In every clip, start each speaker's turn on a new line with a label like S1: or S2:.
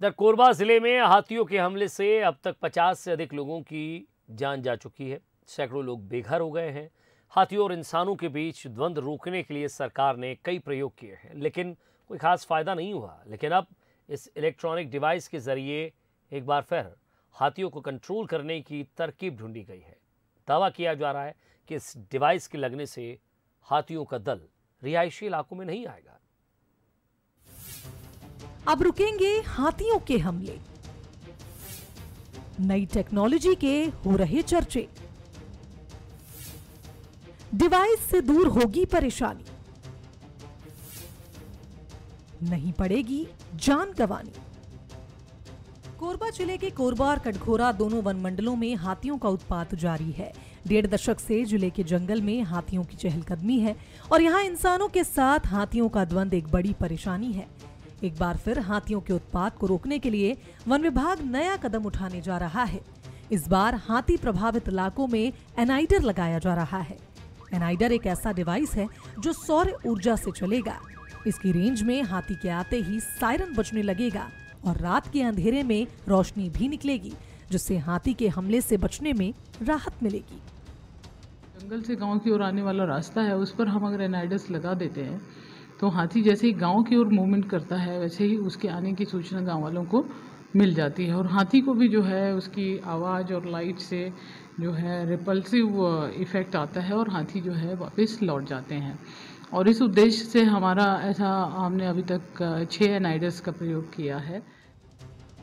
S1: इधर कोरबा जिले में हाथियों के हमले से अब तक 50 से अधिक लोगों की जान जा चुकी है। सैकड़ों लोग बेघर हो गए हैं। हाथियों और इंसानों के बीच द्वंद्व रोकने के लिए सरकार ने कई प्रयोग किए हैं, लेकिन कोई खास फायदा नहीं हुआ। लेकिन अब इस इलेक्ट्रॉनिक डिवाइस के जरिए एक बार फिर हाथियों को कंट्रोल करने की तरकीब ढूंढी गई है। दावा किया जा रहा है कि इस डिवाइस के लगने से हाथियों का दल रिहायशी इलाकों में नहीं आएगा।
S2: अब रुकेंगे हाथियों के हमले। नई टेक्नोलॉजी के हो रहे चर्चे। डिवाइस से दूर होगी परेशानी, नहीं पड़ेगी जान गंवानी। कोरबा जिले के कोरबा और कटघोरा दोनों वन मंडलों में हाथियों का उत्पात जारी है। 1.5 दशक से जिले के जंगल में हाथियों की चहलकदमी है और यहाँ इंसानों के साथ हाथियों का द्वंद्व एक बड़ी परेशानी है। एक बार फिर हाथियों के उत्पात को रोकने के लिए वन विभाग नया कदम उठाने जा रहा है। इस बार हाथी प्रभावित इलाकों में एनाइडर लगाया जा रहा है। एनाइडर एक ऐसा डिवाइस है जो सौर ऊर्जा से चलेगा। इसकी रेंज में हाथी के आते ही सायरन बजने लगेगा और रात के अंधेरे में रोशनी भी निकलेगी, जिससे हाथी के हमले से बचने में राहत मिलेगी।
S3: जंगल से गांव की ओर आने वाला रास्ता है, उस पर हम अगर एनाइडर्स लगा देते हैं तो हाथी जैसे ही गांव की ओर मूवमेंट करता है वैसे ही उसके आने की सूचना गांव वालों को मिल जाती है और हाथी को भी जो है उसकी आवाज़ और लाइट से जो है रिपल्सिव इफ़ेक्ट आता है और हाथी जो है वापस लौट जाते हैं। और इस उद्देश्य से हमारा ऐसा हमने अभी तक 6 एनाइडर्स का प्रयोग किया है।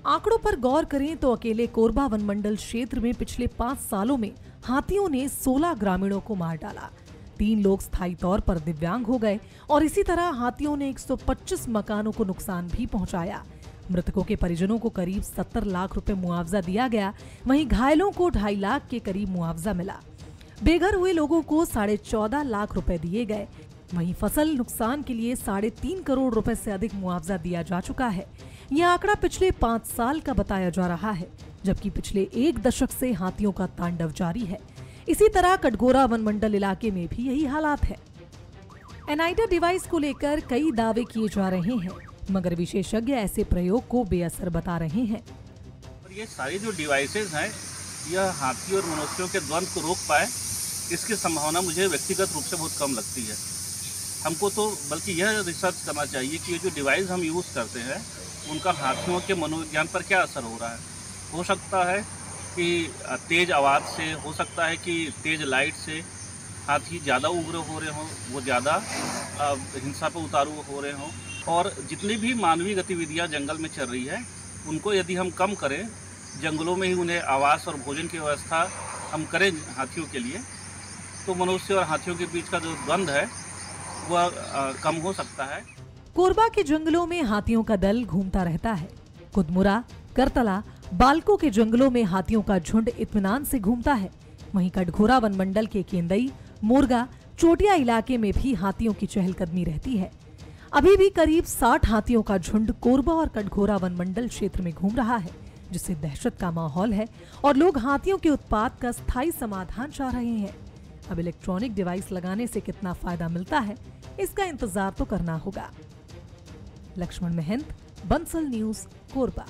S2: आंकड़ों पर गौर करें तो अकेले कोरबा वन मंडल क्षेत्र में पिछले 5 सालों में हाथियों ने 16 ग्रामीणों को मार डाला। 3 लोग स्थायी तौर पर दिव्यांग हो गए और इसी तरह हाथियों ने 125 मकानों को नुकसान भी पहुंचाया। मृतकों के परिजनों को करीब 70 लाख रुपए मुआवजा दिया गया, वहीं घायलों को 2.5 लाख के करीब मुआवजा मिला। बेघर हुए लोगों को 14.5 लाख रुपए दिए गए। वहीं फसल नुकसान के लिए 3.5 करोड़ रुपए से अधिक मुआवजा दिया जा चुका है। यह आंकड़ा पिछले 5 साल का बताया जा रहा है, जबकि पिछले 1 दशक से हाथियों का तांडव जारी है। इसी तरह कटघोरा वन मंडल इलाके में भी यही हालात है। एनाइडर डिवाइस को लेकर कई दावे किए जा रहे हैं, मगर विशेषज्ञ ऐसे प्रयोग को बेअसर बता रहे हैं।
S4: और ये सारी जो डिवाइसेस हैं, यह हाथी और मनुष्यों के द्वंद्व को रोक पाए, इसकी संभावना मुझे व्यक्तिगत रूप से बहुत कम लगती है। हमको तो बल्कि यह रिसर्च करना चाहिए कि ये जो डिवाइस हम यूज़ करते हैं उनका हाथियों के मनोविज्ञान पर क्या असर हो रहा है। हो सकता है कि तेज़ आवाज़ से, हो सकता है कि तेज़ लाइट से हाथी ज़्यादा उग्र हो रहे हों, वो ज़्यादा हिंसा पर उतारू हो रहे हों। और जितनी भी मानवीय गतिविधियां जंगल में चल रही है उनको यदि हम कम करें, जंगलों में ही उन्हें आवास और भोजन की व्यवस्था हम करें हाथियों के लिए, तो मनुष्य और हाथियों के बीच का जो द्वंद्व है वह कम हो सकता है।
S2: कोरबा के जंगलों में हाथियों का दल घूमता रहता है। कुदमुरा, करतला, बालको के जंगलों में हाथियों का झुंड इत्मीनान से घूमता है। वहीं कटघोरा वन मंडल के केंदई, मोरगा, चोटिया इलाके में भी हाथियों की चहलकदमी रहती है। अभी भी करीब 60 हाथियों का झुंड कोरबा और कटघोरा वन मंडल क्षेत्र में घूम रहा है, जिससे दहशत का माहौल है और लोग हाथियों के उत्पात का स्थायी समाधान चाह रहे हैं। अब इलेक्ट्रॉनिक डिवाइस लगाने से कितना फायदा मिलता है, इसका इंतजार तो करना होगा। लक्ष्मण महंत, बंसल न्यूज, कोरबा।